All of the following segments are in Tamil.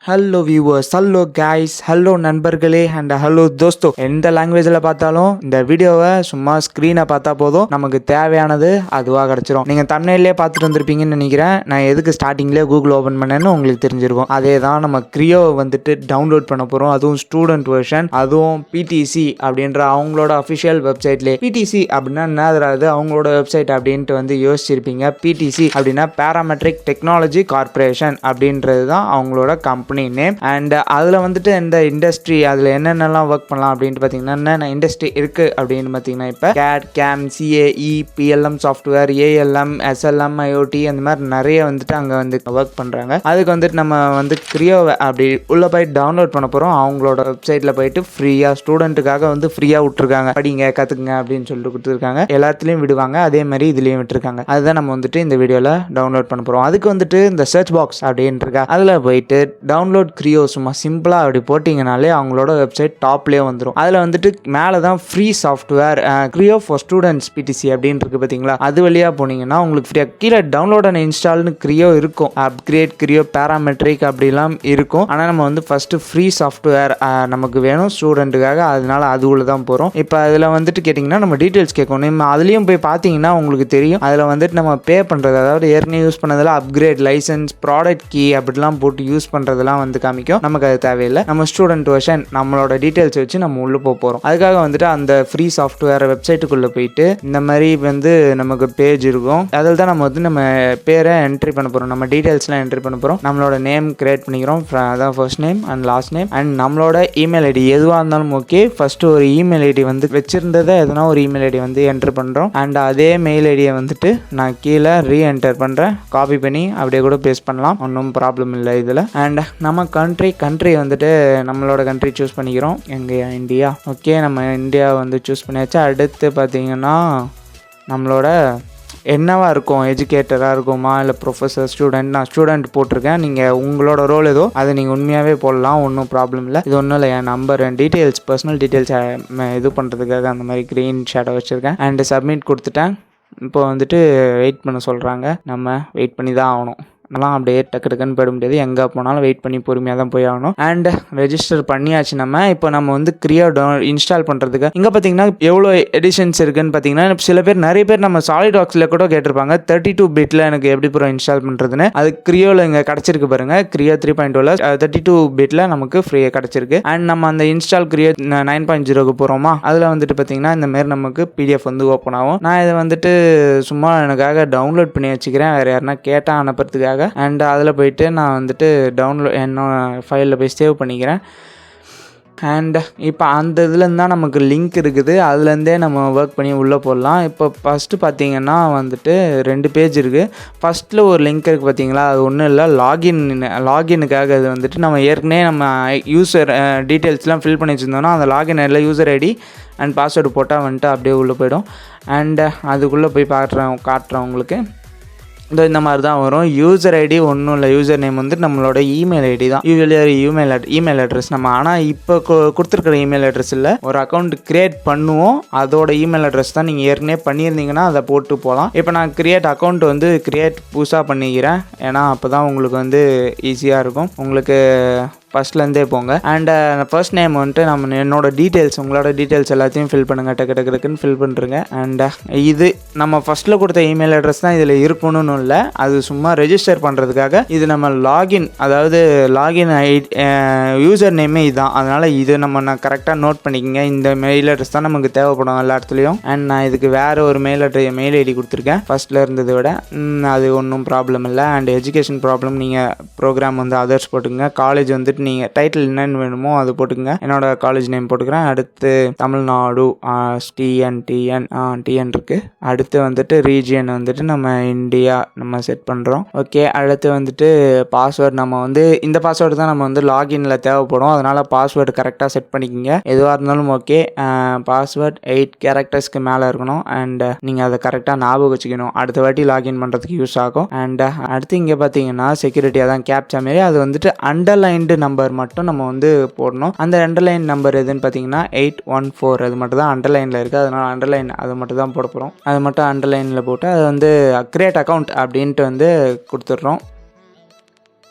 Hello viewers, hello guys, hello நண்பர்களே அண்ட் ஹலோ தோஸ்தோ. எந்த லாங்குவேஜில் பார்த்தாலும் இந்த வீடியோவை சும்மா ஸ்க்ரீனை பார்த்தா போதும், நமக்கு தேவையானது அதுவாக கிடச்சிரும். நீங்கள் தமிழ்லேயே பார்த்துட்டு வந்திருப்பீங்கன்னு நினைக்கிறேன். நான் எதுக்கு ஸ்டார்டிங்லேயே கூகுள் ஓப்பன் பண்ணேன்னு உங்களுக்கு தெரிஞ்சிருக்கும். அதே தான் நம்ம க்ரியோ வந்துட்டு டவுன்லோட் பண்ண போகிறோம். அதுவும் ஸ்டூடெண்ட் வெர்ஷன், அதுவும் பிடிசி அப்படின்ற அவங்களோட அஃபிஷியல் வெப்சைட்லேயே. பிடிசி அப்படின்னா என்னது, அவங்களோட வெப்சைட் அப்படின்ட்டு வந்து யோசிச்சிருப்பீங்க. பிடிசி அப்படின்னா பேராமெட்ரிக் டெக்னாலஜி கார்பரேஷன் அப்படின்றது தான் அவங்களோட கம்பெனி நேம். அண்ட் அதில் வந்துட்டு இந்த இண்டஸ்ட்ரி, அதில் என்னென்னலாம் ஒர்க் பண்ணலாம் அப்படின்ட்டு பார்த்தீங்கன்னா, என்னென்ன இண்டஸ்ட்ரி இருக்குது அப்படின்னு பார்த்தீங்கன்னா, இப்போ CAD, CAM, CAE, PLM software, ALM, SLM, IoT அந்த மாதிரி நிறைய வந்துட்டு அங்கே வந்து ஒர்க் பண்ணுறாங்க. அதுக்கு வந்துட்டு நம்ம வந்து க்ரியோவை அப்படி உள்ளே போய் டவுன்லோட் பண்ண போகிறோம். அவங்களோட வெப்சைட்டில் போயிட்டு ஃப்ரீயாக ஸ்டூடெண்ட்டுக்காக வந்து ஃப்ரீயாக விட்டுருக்காங்க. படிங்க, கற்றுக்குங்க அப்படின்னு சொல்லிட்டு கொடுத்துருக்காங்க. எல்லாத்துலேயும் விடுவாங்க, அதே மாதிரி இதுலேயும் விட்டுருக்காங்க. அதுதான் நம்ம வந்துட்டு இந்த வீடியோவில் டவுன்லோட் பண்ண போகிறோம். அதுக்கு வந்துட்டு இந்த சர்ச் பாக்ஸ் அப்படின்னு இருக்கா, அதில் போயிட்டு டவுன்லோட் க்ரியோ சும்மா சிம்பிளாக அப்படி போட்டிங்கனாலே அவங்களோட வெப்சைட் டாப்லேயே வந்துடும். அதில் வந்துட்டு மேலே தான் free software Creo for students PTC அப்படின்னு இருக்குது பார்த்தீங்களா, அது வழியாக போனீங்கன்னா உங்களுக்கு ஃப்ரீயாக கீழே டவுன்லோட் அண்ட் இன்ஸ்டால்னு க்ரியோ இருக்கும். அப்கிரேட் க்ரியோ பேராமெட்ரிக் அப்படிலாம் இருக்கும். ஆனால் நம்ம வந்து ஃபஸ்ட்டு ஃப்ரீ சாஃப்ட்வேர் நமக்கு வேணும் ஸ்டூடெண்ட்டுக்காக, அதனால அது உள்ள தான் போகிறோம். இப்போ அதில் வந்துட்டு கேட்டிங்கன்னா நம்ம டீட்டெயில்ஸ் கேட்கணும். நம்ம அதுலேயும் போய் பார்த்தீங்கன்னா உங்களுக்கு தெரியும். அதில் வந்துட்டு நம்ம பே பண்ணுறது, அதாவது ஏற்கனவே யூஸ் பண்ணதில் அப்கிரேட் லைசன்ஸ், ப்ராடக்ட் கீ அப்படிலாம் போட்டு யூஸ் பண்ணுறதுலாம் வந்து காமிக்கும். நமக்கு அது தேவையில்லை. நம்ம ஸ்டூடெண்ட் வெர்ஷன் நம்மளோட டீட்டெயில்ஸ் வச்சு நம்ம உள்ளே போகிறோம். அதுக்காக வந்துட்டு அந்த ஃப்ரீ சாஃப்ட்வேர் வெப்சைட்டுக்குள்ளே போயிட்டு இந்த மாதிரி வந்து நமக்கு பேஜ் இருக்கும். அதில் தான் நம்ம வந்து நம்ம பேரை என்ட்ரி பண்ண போகிறோம், நம்ம டீட்டெயில்ஸ்லாம் என்ட்ரி பண்ண போகிறோம். நம்மளோட நேம் கிரியேட் பண்ணிக்கிறோம், அதான் first name and last name. And நம்மளோட இமெயில் ஐடி எதுவாக இருந்தாலும் ஓகே. ஃபஸ்ட்டு ஒரு இமெயில் ஐடி வந்து வச்சிருந்ததை எதனா ஒரு இமெயில் ஐடி வந்து என்ட்ரு பண்ணுறோம். அண்ட் அதே மெயில் ஐடியை வந்துட்டு நான் கீழே ரீஎன்டர் பண்ணுறேன். காப்பி பண்ணி அப்படியே கூட பேஸ்ட் பண்ணலாம், ஒன்றும் ப்ராப்ளம் இல்லை இதில். அண்ட் நம்ம கண்ட்ரி வந்துட்டு நம்மளோட கண்ட்ரி சூஸ் பண்ணிக்கிறோம். எங்கள் இந்தியா. ஓகே, நம்ம இந்தியா வந்து சூஸ் பண்ணியாச்சு. அடுத்து பார்த்திங்கன்னா நம்மளோட என்னவா இருக்கும், எஜுகேட்டராக இருக்குமா இல்லை ப்ரொஃபஸர், ஸ்டூடெண்ட். நான் ஸ்டூடெண்ட் போட்டிருக்கேன். நீங்கள் உங்களோட ரோல் ஏதோ அதை நீங்கள் உண்மையாகவே போடலாம், ஒன்றும் ப்ராப்ளம் இல்லை. இது ஒன்றும் இல்லை, என் நம்பர், என் டீட்டெயில்ஸ், பர்சனல் டீட்டெயில்ஸ் இது பண்ணுறதுக்காக அந்த மாதிரி க்ரீன் ஷேடோ வச்சுருக்கேன். அண்டு சப்மிட் கொடுத்துட்டேன். இப்போ வந்துட்டு வெயிட் பண்ண சொல்கிறாங்க. நம்ம வெயிட் பண்ணி தான் ஆகணும். அதெல்லாம் அப்படியே டக்கு டக்குன்னு போயிட முடியாது. எங்கே போனாலும் வெயிட் பண்ணி பொறுமையாக தான் போய் ஆகணும். அண்ட் ரெஜிஸ்டர் பண்ணியாச்சு. இப்போ நம்ம வந்து க்ரியோ இன்ஸ்டால் பண்ணுறதுக்கு இங்கே பார்த்தீங்கன்னா எவ்வளோ எடிஷன்ஸ் இருக்குன்னு பார்த்தீங்கன்னா, சில பேர் நிறைய பேர் நம்ம solidworksல கூட கேட்டிருப்பாங்க 32 பிட்டில் எனக்கு எப்படி ப்ரோ இன்ஸ்டால் பண்ணுறதுன்னு. அது க்ரியோவில் இங்கே கிடச்சிருக்கு பாருங்கள். க்ரியோ 3.0ல் 32 பிட்டில் நமக்கு ஃப்ரீயாக கிடச்சிருக்கு. அண்ட் நம்ம அந்த இன்ஸ்டால் க்ரியோ 9.0க்கு போகிறோமா, அதில் வந்துட்டு பார்த்தீங்கன்னா இந்தமாரி நமக்கு பிடிஎஃப் வந்து ஓப்பன் ஆகும். நான் இதை வந்துட்டு சும்மா எனக்காக டவுன்லோட் பண்ணி வச்சுக்கிறேன், வேறு யாருன்னா கேட்டால் அனுப்புறதுக்காக. அண்ட் அதில் போயிட்டு நான் வந்துட்டு டவுன்லோட் என்னோட ஃபைலில் போய் சேவ் பண்ணிக்கிறேன். அண்ட் இப்போ அந்த இதுலேருந்து தான் நமக்கு லிங்க் இருக்குது, அதுலேருந்தே நம்ம ஒர்க் பண்ணி உள்ளே போடலாம். இப்போ ஃபஸ்ட்டு பார்த்தீங்கன்னா வந்துட்டு 2 பேஜ் இருக்குது. ஃபஸ்ட்டில் ஒரு லிங்க் இருக்குது பார்த்தீங்களா, அது ஒன்றும் இல்லை, லாகினுக்காக. அது வந்துட்டு நம்ம ஏற்கனவே நம்ம யூசர் டீட்டெயில்ஸ்லாம் ஃபில் பண்ணி வச்சுருந்தோன்னா அந்த லாகின் ஐடியில் யூசர் ஐடி அண்ட் பாஸ்வேர்டு போட்டால் வந்துட்டு அப்படியே உள்ளே போய்டும். அண்டு அதுக்குள்ளே போய் காட்டுறேன் உங்களுக்கு. இந்த மாதிரி தான் வரும். யூசர் ஐடி ஒன்றும் இல்லை, யூசர் நேம் வந்து நம்மளோட இமெயில் ஐடி தான், இமெயில் அட்ரஸ். நம்ம ஆனால் இப்போ கொடுத்துருக்குற இமெயில் அட்ரஸ் இல்லை, ஒரு அக்கௌண்ட் க்ரியேட் பண்ணுவோம், அதோட இமெயில் அட்ரஸ் தான். நீங்கள் ஏற்கனவே பண்ணியிருந்தீங்கன்னா அதை போட்டு போகலாம். இப்போ நான் அக்கௌண்ட் வந்து புதுசாக பண்ணிக்கிறேன், ஏன்னா அப்போ தான் உங்களுக்கு வந்து ஈஸியாக இருக்கும். உங்களுக்கு ஃபஸ்ட்லேருந்தே போங்க. அண்ட் ஃபர்ஸ்ட் நேம் வந்துட்டு என்னோட டீட்டெயில்ஸ், உங்களோட டீட்டெயில்ஸ் எல்லாத்தையும் ஃபில் பண்ணுங்கள், டக்குன்னு ஃபில் பண்ணுறேங்க. அண்ட் இது நம்ம ஃபஸ்ட்டில் கொடுத்த இமெயில் அட்ரஸ் தான் இதில் இருக்கணும்னு இல்லை, அது சும்மா ரெஜிஸ்டர் பண்ணுறதுக்காக. இது நம்ம லாகின், அதாவது லாகின் யூசர் நேமே இதுதான். அதனால் இது நான் கரெக்டாக நோட் பண்ணிக்கோங்க. இந்த மெயில் அட்ரஸ் தான் நமக்கு தேவைப்படும் எல்லா இடத்துலையும். அண்ட் நான் இதுக்கு வேறு ஒரு மெயில் ஐடி கொடுத்துருக்கேன் ஃபஸ்ட்டில் இருந்ததை விட. அது ஒன்றும் ப்ராப்ளம் இல்லை. அண்ட் எஜுகேஷன் ப்ராப்ளம், நீங்கள் ப்ரோக்ராம் வந்து அதர்ஸ் போட்டுங்க. காலேஜ் வந்துட்டு நீங்கள் டைட்டில் என்னென்னு வேணுமோ அது போட்டுக்கங்க. என்னோட காலேஜ் நேம் போட்டுக்கிறேன். அடுத்து தமிழ்நாடு, டிஎன் இருக்குது. அடுத்து வந்துட்டு ரீஜியன் வந்துட்டு நம்ம இந்தியா நம்ம செட் பண்ணுறோம். ஓகே, அடுத்து வந்துட்டு பாஸ்வேர்டு, நம்ம வந்து இந்த பாஸ்வேர்டு தான் நம்ம வந்து லாகின்ல தேவைப்படும், அதனால் பாஸ்வேர்டு கரெக்டாக செட் பண்ணிக்கோங்க. எதுவாக இருந்தாலும் ஓகே. பாஸ்வேர்டு 8 கேரக்டர்ஸ்க்கு மேலே இருக்கணும். அண்ட் நீங்கள் அதை கரெக்டாக ஞாபகம் வச்சுக்கணும், அடுத்த வாட்டி லாகின் பண்ணுறதுக்கு யூஸ் ஆகும். அண்ட் அடுத்து இங்கே பார்த்தீங்கன்னா செக்யூரிட்டியாக தான் கேப்சா மாரி, அது வந்துட்டு அண்டர்லைன்டு நம்பர் மட்டும் நம்ம வந்து போடணும். அந்த அண்டர்லைன் நம்பர் எதுன்னு பார்த்தீங்கன்னா 814, அது மட்டும் தான் அண்டர்லைனில் இருக்குது. அதனால் அண்டர்லைன் அதை மட்டும் தான் போட போகிறோம். அது மட்டும் அண்டர்லைனில் போட்டு அது வந்து கிரியேட் அக்கௌண்ட் அப்படின்ட்டு வந்து கொடுத்துட்றோம்.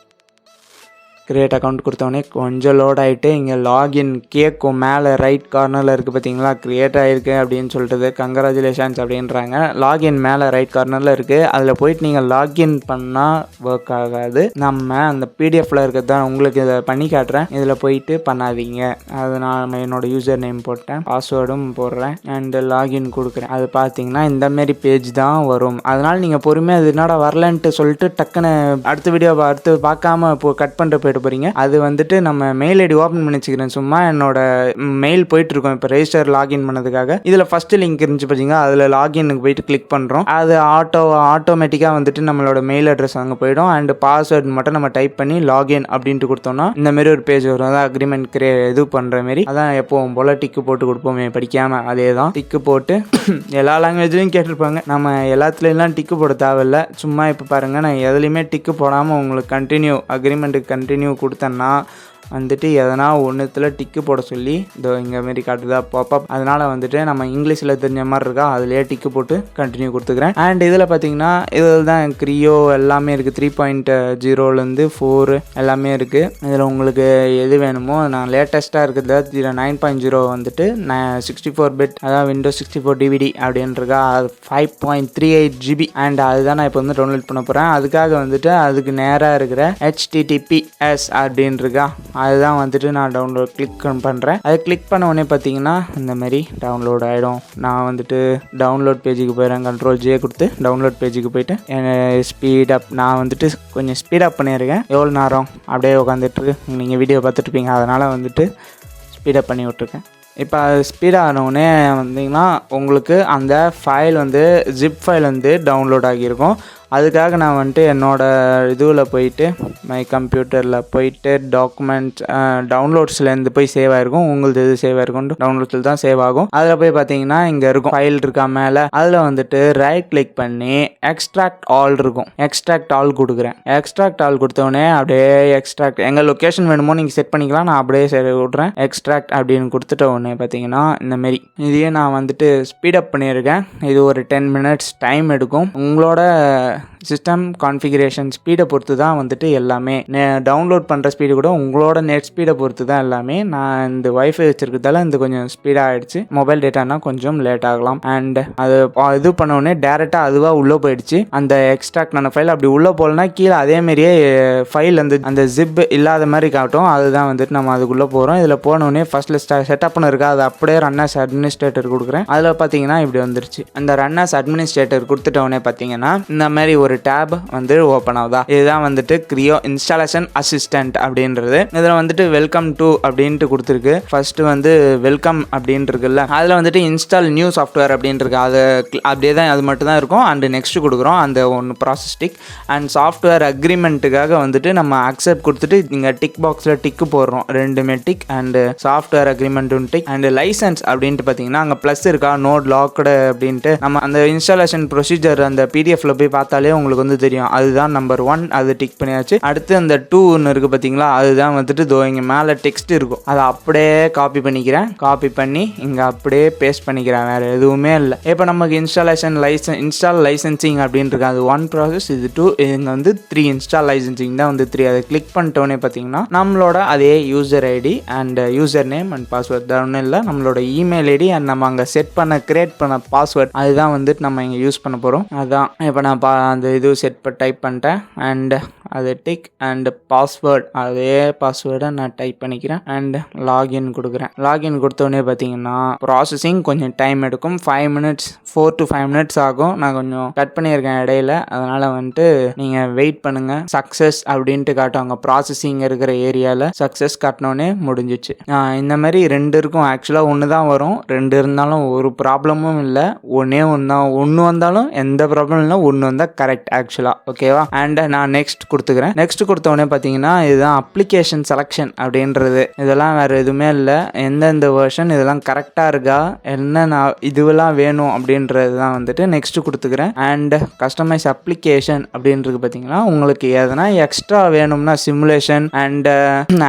கிரியேட் அக்கௌண்ட் கொடுத்தோடனே கொஞ்சம் லோட் ஆகிட்டு இங்கே லாகின் கேட்கும். மேலே ரைட் கார்னரில் இருக்குது பார்த்தீங்களா, க்ரியேட் ஆகிருக்கு அப்படின்னு சொல்லிட்டு கங்க்ராச்சுலேஷன்ஸ் அப்படின்றாங்க. லாகின் மேலே ரைட் கார்னரில் இருக்குது. அதில் போயிட்டு நீங்கள் லாகின் பண்ணால் ஒர்க் ஆகாது. நம்ம அந்த பிடிஎஃப்பில் இருக்கிறது தான் உங்களுக்கு இதை பண்ணி காட்டுறேன். இதில் போயிட்டு பண்ணாதீங்க. அது நான் என்னோடய யூசர் நேம் போட்டேன், பாஸ்வேர்டும் போடுறேன் அண்டு லாகின் கொடுக்குறேன். அது பார்த்தீங்கன்னா இந்தமாரி பேஜ் தான் வரும். அதனால் நீங்கள் பொறுமையாக அது என்னடா வரலன்ட்டு சொல்லிட்டு டக்குன்னு அடுத்த வீடியோ அடுத்து பார்க்காம இப்போ கட் பண்ணிட்டு போயிட்டு போகிறீங்க. அது வந்துட்டு நம்ம மெயில் ஐடி ஓப்பன் பண்ணி வச்சுக்கிறேன். சும்மா என்னோட மெயில் போயிட்டு இருக்கோம் இப்போ ரெஜிஸ்டர் லாகின் பண்ணதுக்காக. இதில் ஃபஸ்ட்டு லிங்க் இருந்துச்சு பார்த்தீங்கன்னா, அதில் லாகினுக்கு போயிட்டு கிளிக் பண்ணுறோம். அது ஆட்டோமேட்டிக்காக வந்துட்டு நம்மளோட மெயில் அட்ரஸ் அங்கே போயிடும். அண்ட் பாஸ்வேர்டு மட்டும் நம்ம டைப் பண்ணி லாகின் அப்படின்ட்டு கொடுத்தோம்னா இந்த மாதிரி ஒரு பேஜ் வரும். அதான் அக்ரிமெண்ட் இது பண்ணுற மாரி. அதான் எப்போவும் போல் டிக்கு போட்டு கொடுப்போமே படிக்காமல், அதே தான் டிக்கு போட்டு எல்லா லாங்குவேஜ்லையும் கேட்டிருப்பாங்க. நம்ம எல்லாத்துலேயும் டிக்கு போட தேவையில்லை. சும்மா இப்போ பாருங்கள், நான் எதுலேயுமே டிக்கு போடாமல் உங்களுக்கு கண்டினியூ அக்ரிமெண்ட்டுக்கு கண்டினியூ கொடுத்தேன்னா வந்துட்டு எதனா ஒன்றுத்தில் டிக்கு போட சொல்லி இதோ இங்கே மாரி காட்டுதா பாப்பப். அதனால் வந்துட்டு நம்ம இங்கிலீஷில் தெரிஞ்ச மாதிரி இருக்கா, அதிலே டிக்கு போட்டு கண்டினியூ கொடுத்துக்கிறேன். அண்ட் இதில் பார்த்தீங்கன்னா இதில் தான் க்ரியோ எல்லாமே இருக்குது. 3.0லேருந்து 4 எல்லாமே இருக்குது. இதில் உங்களுக்கு எது வேணுமோ நான் லேட்டஸ்ட்டாக இருக்குது 9.0 வந்துட்டு 64 பிட், அதாவது விண்டோஸ் 64 டிவிடி அப்படின்ட்டுருக்கா. அது 5.38 GB. அண்ட் அதுதான் நான் இப்போ வந்து டவுன்லோட் பண்ண போகிறேன். அதுக்காக வந்துட்டு அதுக்கு நேராக இருக்கிற HTTPS அப்படின்ட்டுருக்கா, அதுதான் வந்துட்டு நான் கிளிக் பண்ணுறேன். அதை கிளிக் பண்ண உடனே பார்த்தீங்கன்னா இந்த மாதிரி டவுன்லோட் ஆகிடும். நான் வந்துட்டு டவுன்லோட் பேஜுக்கு போயிடுறேன். Ctrl+J கொடுத்து டவுன்லோட் பேஜுக்கு போயிட்டு ஸ்பீடப் நான் வந்துட்டு கொஞ்சம் ஸ்பீடப் பண்ணியிருக்கேன். எவ்வளோ நேரம் அப்படியே உட்காந்துட்டு நீங்கள் வீடியோ பார்த்துட்ருப்பீங்க, அதனால் வந்துட்டு ஸ்பீடப் பண்ணி விட்ருக்கேன். இப்போ ஸ்பீட் ஆனவுடனே வந்தீங்கன்னா உங்களுக்கு அந்த ஃபைல் வந்து ஜிப் ஃபைல் வந்து டவுன்லோட் ஆகியிருக்கும். அதுக்காக நான் வந்துட்டு என்னோடய இதுவில் போயிட்டு மை கம்ப்யூட்டரில் போயிட்டு டாக்குமெண்ட்ஸ் டவுன்லோட்ஸ்லேருந்து போய் சேவ் ஆகிருக்கும். உங்களுக்கு எது சேவ் ஆகிருக்கும் டவுன்லோட்ஸில் தான் சேவ் ஆகும். அதில் போய் பார்த்தீங்கன்னா இங்கே இருக்கும் ஃபைல் இருக்கா மேலே, அதில் வந்துட்டு ரைட் கிளிக் பண்ணி எக்ஸ்ட்ராக்ட் ஆல் இருக்கும். எக்ஸ்ட்ராக்ட் ஆல் கொடுக்குறேன். எக்ஸ்ட்ராக்ட் ஆல் கொடுத்தோடனே அப்படியே எக்ஸ்ட்ராக்ட் எங்கள் லொக்கேஷன் வேணுமோ நீங்கள் செட் பண்ணிக்கலாம். நான் அப்படியே சரி விட்றேன். எக்ஸ்ட்ராக்ட் அப்படின்னு கொடுத்துட்ட உடனே பார்த்தீங்கன்னா இந்தமாரி இதையே நான் வந்துட்டு ஸ்பீடப் பண்ணியிருக்கேன். இது ஒரு 10 minutes டைம் எடுக்கும். உங்களோட சிஸ்டம் கான்ஃபிகரேஷன் ஸ்பீடை பொறுத்து தான் வந்துட்டு எல்லாமே. டவுன்லோட் பண்ணுற ஸ்பீடு கூட உங்களோட நெட் ஸ்பீடை பொறுத்து தான் எல்லாமே. நான் இந்த வைஃபை வச்சுருக்கிறதால இந்த கொஞ்சம் ஸ்பீடாக ஆகிடுச்சு. மொபைல் டேட்டானா கொஞ்சம் லேட் ஆகலாம். அண்ட் அது இது பண்ண உடனே டேரெக்டாக அதுவாக உள்ளே போயிடுச்சு. அந்த எக்ஸ்ட்ராக்ட் பண்ண ஃபைல் அப்படி உள்ளே போகலன்னா கீழே அதேமாரியே ஃபைல் அந்த ஜிப் இல்லாத மாதிரி காட்டும். அதுதான் வந்துட்டு நம்ம அதுக்குள்ளே போகிறோம். இதில் போனோடனே ஃபஸ்ட்டில் செட்டப்னு இருக்கா, அது அப்படியே ரன்னர்ஸ் அட்மினிஸ்ட்ரேட்டர் கொடுக்குறேன். அதில் பார்த்தீங்கன்னா இப்படி வந்துருச்சு. அந்த ரன்னர்ஸ் அட்மினிஸ்ட்ரேட்டர் கொடுத்துட்டோடனே பார்த்தீங்கன்னா இந்த மாதிரி ஒரு டேப் வந்து ஓப்பன் ஆகுதா. இதுதான் வந்துட்டு கிரியோ இன்ஸ்டாலேஷன் அசிஸ்டன்ட் அப்படின்றது. இதில் வந்துட்டு வெல்கம் டு அப்படின்ட்டு கொடுத்துருக்கு. ஃபர்ஸ்ட் வந்து வெல்கம் அப்படின்னு இருக்குல்ல, அதில் வந்துட்டு இன்ஸ்டால் நியூ சாஃப்ட்வேர் அப்படின்னு இருக்கு. அது அப்படியே தான் அது மட்டும் தான் இருக்கும். அண்ட் நெக்ஸ்ட் கொடுக்குறோம் அந்த ஒன்று ப்ராசஸ் டிக். அண்ட் சாஃப்ட்வேர் அக்ரிமெண்ட்டுக்காக வந்துட்டு நம்ம அக்செப்ட் கொடுத்துட்டு இங்கே டிக் பாக்ஸில் டிக்கு போடுறோம். ரெண்டுமே டிக். அண்டு சாஃப்ட்வேர் அக்ரிமெண்ட்டும் டிக். அண்ட் லைசன்ஸ் அப்படின்ட்டு பார்த்தீங்கன்னா அங்கே ப்ளஸ் இருக்கா, நோட் லாக்டு அப்படின்ட்டு நம்ம அந்த இன்ஸ்டாலேஷன் ப்ரொசீஜர் அந்த பிடிஎஃப்ல போய் பார்த்தாலே உங்களுக்கு வந்து தெரியும். அதுதான் நம்பர் 1, அது டிக் பண்ணியாச்சு. அடுத்து அந்த 2 ஒன்று இருக்குது பார்த்தீங்களா, அதுதான் வந்துட்டு இங்கே மேலே டெக்ஸ்ட் இருக்கும். அதை அப்படியே காப்பி பண்ணிக்கிறேன். காப்பி பண்ணி இங்கே அப்படியே பேஸ்ட் பண்ணிக்கிறேன். வேறு எதுவுமே இல்லை. இப்போ நமக்கு இன்ஸ்டால் லைசன்சிங் அப்படின்னு இருக்கு. அது 1 ப்ராசஸ், இது 2, இங்கே வந்து 3 இன்ஸ்டால் லைசன்சிங் தான் வந்து 3. அதை கிளிக் பண்ணிட்டோன்னே பார்த்தீங்கன்னா நம்மளோட அதே user ID and user name and password தான் ஒன்றும் இல்லை. நம்மளோட இமெயில் ஐடி அண்ட் நம்ம அங்கே கிரியேட் பண்ண பாஸ்வேர்ட் அதுதான் வந்துட்டு நம்ம இங்கே யூஸ் பண்ண போகிறோம். அதுதான் இப்போ நான் அந்த இது டைப் பண்ணிட்டேன். அண்ட் அது டிக் அண்ட் பாஸ்வேர்ட் அதே பாஸ்வேர்டை நான் டைப் பண்ணிக்கிறேன். அண்ட் லாகின் கொடுக்குறேன். லாகின் கொடுத்தோடனே பார்த்தீங்கன்னா ப்ராசஸிங் கொஞ்சம் டைம் எடுக்கும். 5 minutes 4 to 5 minutes ஆகும். நான் கொஞ்சம் கட் பண்ணியிருக்கேன் இடையில, அதனால் வந்துட்டு நீங்கள் வெயிட் பண்ணுங்கள். சக்ஸஸ் அப்படின்ட்டு காட்டுவாங்க. ப்ராசஸிங் இருக்கிற ஏரியாவில் சக்ஸஸ் காட்டினோடனே முடிஞ்சிச்சு. இந்த மாதிரி 2 இருக்கும். ஆக்சுவலாக 1 தான் வரும். 2 இருந்தாலும் ஒரு ப்ராப்ளமும் இல்லை. ஒன்று வந்தாலும் எந்த ப்ராப்ளம் இல்லை. 1 வந்தால் கரெக்ட் ஆக்சுவலாக. ஓகேவா. அண்ட் நான் நெக்ஸ்ட் கொடுத்துக்கிறேன். நெக்ஸ்ட் கொடுத்தோடனே பார்த்தீங்கன்னா இதுதான் அப்ளிகேஷன் செலெக்ஷன் அப்படின்றது. இதெல்லாம் வேறு எதுவுமே இல்லை. எந்தெந்த வெர்ஷன் இதெல்லாம் கரெக்டாக இருக்கா, என்னென்ன இதுவெல்லாம் வேணும் அப்படின்றது தான் வந்துட்டு நெக்ஸ்ட் கொடுத்துக்கிறேன். அண்ட் கஸ்டமைஸ் அப்ளிகேஷன் அப்படின்றது பார்த்தீங்கன்னா உங்களுக்கு எதனா எக்ஸ்ட்ரா வேணும்னா சிமுலேஷன் அண்ட்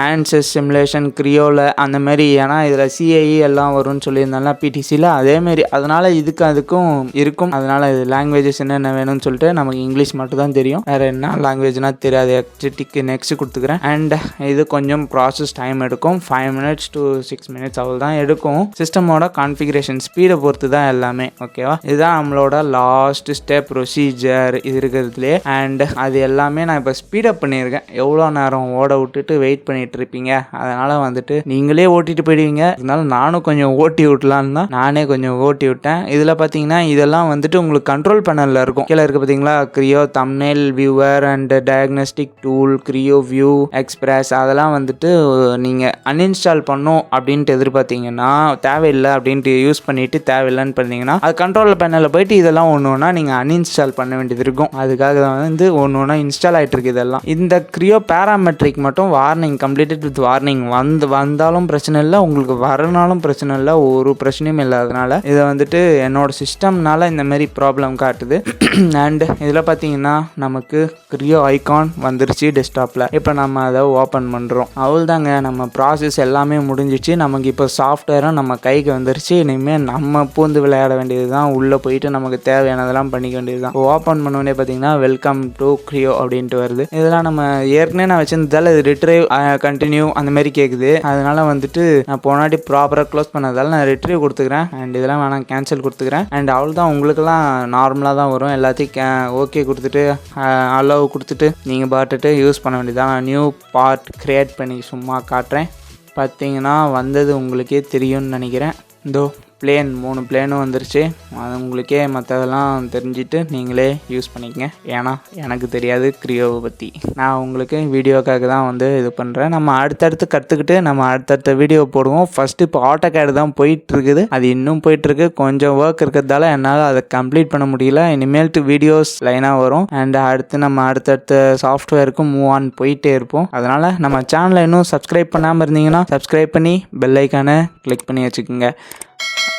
ஆன்சஸ் சிமுலேஷன் கிரியோவில் அந்த மாதிரி, ஏன்னா இதில் சிஐஇ எல்லாம் வரும்னு சொல்லியிருந்தாலும் பிடிசியில் அதேமாரி, அதனால் அதுக்கும் இருக்கும். அதனால் இது லாங்குவேஜஸ் என்னென்ன வேணும்னு சொல்லிட்டு நமக்கு இங்கிலீஷ் மட்டும் தான் தெரியும். வேறு என்ன லாங்குவேஜ்னா மாதிரி தெரியாது. டிக்கு நெக்ஸ்ட் கொடுத்துக்கிறேன். அண்ட் இது கொஞ்சம் ப்ராசஸ் டைம் எடுக்கும். 5 minutes to 6 minutes அவ்வளோ தான் எடுக்கும். சிஸ்டமோட கான்ஃபிகரேஷன் ஸ்பீடை பொறுத்து தான் எல்லாமே. ஓகேவா, இதுதான் நம்மளோட லாஸ்ட் ஸ்டெப் ப்ரொசீஜர் இது இருக்கிறதுலே. அண்ட் அது எல்லாமே நான் இப்போ ஸ்பீடப் பண்ணியிருக்கேன். எவ்வளோ நேரம் ஓட விட்டுட்டு வெயிட் பண்ணிட்டு இருப்பீங்க, அதனால் வந்துட்டு நீங்களே ஓட்டிட்டு போயிடுவீங்க. அதனால நானும் கொஞ்சம் ஓட்டி விட்டலான்னு தான் நானே கொஞ்சம் ஓட்டி விட்டேன். இதில் பார்த்தீங்கன்னா இதெல்லாம் வந்துட்டு உங்களுக்கு கண்ட்ரோல் பேனலில் இருக்கும். கீழே இருக்குது பார்த்தீங்களா, Creo thumbnail viewer and diagnostic tool, Creo view express, அதெல்லாம் வந்துட்டு நீங்கள் அன்இன்ஸ்டால் பண்ணும் அப்படின்ட்டு எதிர்பார்த்தீங்கன்னா, தேவையில்லை அப்படின்ட்டு யூஸ் பண்ணிவிட்டு தேவையில்லைன்னு பார்த்தீங்கன்னா அது கண்ட்ரோல் பேனலில் போயிட்டு இதெல்லாம் ஒன்று ஒன்றா நீங்கள் அன்இன்ஸ்டால் பண்ண வேண்டியது இருக்கும். அதுக்காக தான் வந்து ஒன்று ஒன்றா இன்ஸ்டால் ஆகிட்டு இருக்குது இதெல்லாம். இந்த Creo Parametric மட்டும் வார்னிங் கம்ப்ளீட்டட் வித் வார்னிங் வந்தாலும் பிரச்சனை இல்லை, உங்களுக்கு வரனாலும் பிரச்சனை இல்லை, ஒரு பிரச்சனையும் இல்லாதனால இதை வந்துட்டு என்னோட சிஸ்டம்னால இந்த மாதிரி ப்ராப்ளம் காட்டுது. அண்ட் இதில் பார்த்தீங்கன்னா நமக்கு Creo ஐகான் வந்துருச்சு டெஸ்க்டாப்பில். இப்போ நம்ம அதை ஓப்பன் பண்ணுறோம். அவ்வளோதாங்க, நம்ம ப்ராசஸ் எல்லாமே முடிஞ்சிச்சு. நமக்கு இப்போ சாஃப்ட்வேரும் நம்ம கைக்கு வந்துருச்சு. இனிமேல் நம்ம பூந்து விளையாட வேண்டியது தான். உள்ளே போயிட்டு நமக்கு தேவையானதெல்லாம் பண்ணிக்க வேண்டியது தான். ஓப்பன் பண்ணோடனே பார்த்தீங்கன்னா வெல்கம் டு Creo அப்படின்ட்டு வருது. இதெல்லாம் நம்ம ஏற்கனவே நான் வச்சிருந்ததால் இது ரிட்ரைவ் கண்டினியூ அந்த மாதிரி கேட்குது. அதனால வந்துட்டு நான் போனாடி ப்ராப்பராக க்ளோஸ் பண்ணதால் நான் ரிட்ரைவ் கொடுத்துக்கிறேன். அண்ட் இதெல்லாம் வேணாம் கேன்சல் கொடுத்துக்கிறேன். அண்ட் அவ்வளோதான், உங்களுக்கெல்லாம் நார்மலாக தான் வரும். எல்லாத்தையும் ஓகே கொடுத்துட்டு அலோவ் கொடுத்துட்டு நீங்கள் பாட்டுட்டு யூஸ் பண்ண வேண்டியதான். நான் நியூ பார்ட் க்ரியேட் பண்ணி சும்மா காட்டுறேன். பார்த்தீங்கன்னா வந்தது உங்களுக்கே தெரியும்னு நினைக்கிறேன். இதோ பிளேன் 3 பிளேனும் வந்துருச்சு. அது உங்களுக்கே மற்றதெல்லாம் தெரிஞ்சுட்டு நீங்களே யூஸ் பண்ணிக்கங்க. ஏன்னா எனக்கு தெரியாது Creoவை பற்றி. நான் உங்களுக்கு வீடியோக்காக தான் வந்து இது பண்ணுறேன். நம்ம அடுத்தடுத்து கற்றுக்கிட்டு நம்ம அடுத்தடுத்த வீடியோ போடுவோம். ஃபஸ்ட்டு இப்போ autocad தான் போயிட்டுருக்குது. அது இன்னும் போயிட்டுருக்கு. கொஞ்சம் ஒர்க் இருக்கிறதால என்னால் அதை கம்ப்ளீட் பண்ண முடியல. இனிமேல்ட்டு வீடியோஸ் லைனாக வரும். அண்ட் அடுத்து நம்ம அடுத்தடுத்த சாஃப்ட்வேருக்கும் மூவ் ஆன் போயிட்டே இருப்போம். அதனால் நம்ம சேனலை இன்னும் சப்ஸ்கிரைப் பண்ணாமல் இருந்தீங்கன்னா சப்ஸ்கிரைப் பண்ணி பெல் ஐக்கானை கிளிக் பண்ணி வச்சுக்கோங்க.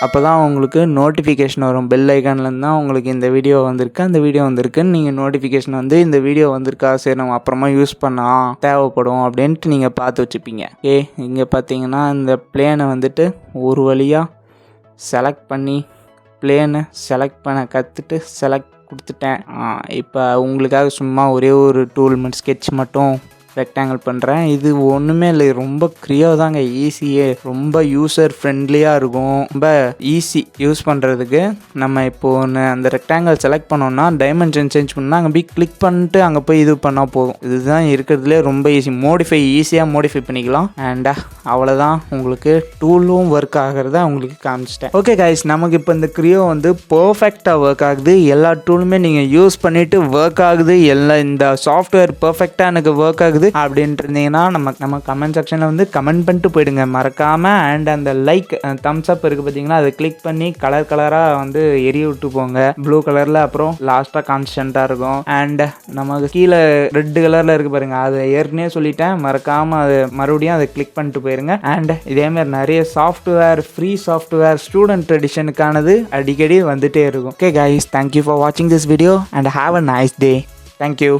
அப்போ தான் உங்களுக்கு நோட்டிஃபிகேஷன் வரும். பெல் ஐக்கான்லேருந்து தான் உங்களுக்கு இந்த வீடியோ வந்திருக்கு, அந்த வீடியோ வந்திருக்குன்னு நீங்கள் நோட்டிஃபிகேஷன் வந்து இந்த வீடியோ வந்திருக்கா, சரி நம்ம அப்புறமா யூஸ் பண்ணலாம் தேவைப்படும் அப்படின்ட்டு நீங்கள் பார்த்து வச்சுப்பீங்க. இங்கே பார்த்தீங்கன்னா இந்த பிளேனை வந்துட்டு ஒரு வழியாக செலக்ட் பண்ணி பிளேனை செலக்ட் பண்ண கற்றுட்டு செலக்ட் கொடுத்துட்டேன். இப்போ உங்களுக்காக சும்மா ஒரே ஒரு டூல் ஸ்கெட்ச் மட்டும் ரெக்டாங்கிள் பண்ணுறேன். இது ஒன்றுமே இல்லை, ரொம்ப Creo தாங்க. ஈஸியே, ரொம்ப யூசர் ஃப்ரெண்ட்லியாக இருக்கும், ரொம்ப ஈஸி யூஸ் பண்ணுறதுக்கு. நம்ம இப்போ ஒன்று அந்த ரெக்டாங்கிள் செலக்ட் பண்ணோன்னா டைமென்ஷன் சேஞ்ச் பண்ணால் அங்கே போய் கிளிக் பண்ணிட்டு அங்கே போய் இது பண்ணால் போதும். இதுதான் இருக்கிறதுலே ரொம்ப ஈஸி. ஈஸியாக மோடிஃபை பண்ணிக்கலாம். அண்ட் அவ்வளோதான், உங்களுக்கு டூலும் ஒர்க் ஆகிறத உங்களுக்கு காமிச்சிட்டேன். ஓகே கைஸ், நமக்கு இப்போ இந்த Creo வந்து பர்ஃபெக்டாக ஒர்க் ஆகுது. எல்லா டூலுமே நீங்கள் யூஸ் பண்ணிவிட்டு ஒர்க் ஆகுது. இந்த சாஃப்ட்வேர் பர்ஃபெக்டாக எனக்கு ஒர்க் ஆகுது அப்படின்ட்டு இருந்தீங்கன்னா நம்ம கமெண்ட் செக்ஷனில் வந்து கமெண்ட் பண்ணிட்டு போயிடுங்க மறக்காமல். அண்ட் அந்த லைக் தம்ஸ் அப் இருக்குது பார்த்தீங்கன்னா, அதை கிளிக் பண்ணி கலராக வந்து எரிய விட்டு போங்க. ப்ளூ கலரில், அப்புறம் லாஸ்ட்டாக கான்ஸ்டண்ட்டாக இருக்கும். அண்ட் நமக்கு கீழே ரெட் கலரில் இருக்குது பாருங்கள், அதை ஏற்கனவே சொல்லிட்டேன், மறக்காமல் அது மறுபடியும் அதை கிளிக் பண்ணிட்டு போயிருங்க. அண்ட் இதேமாதிரி நிறைய சாஃப்ட்வேர், ஃப்ரீ சாஃப்ட்வேர் ஸ்டூடெண்ட் எடிஷனுக்கானது அடிக்கடி வந்துட்டே இருக்கும். ஓகே கைஸ், தேங்க்யூ ஃபார் வாட்சிங் this video and have a nice day. Thank you.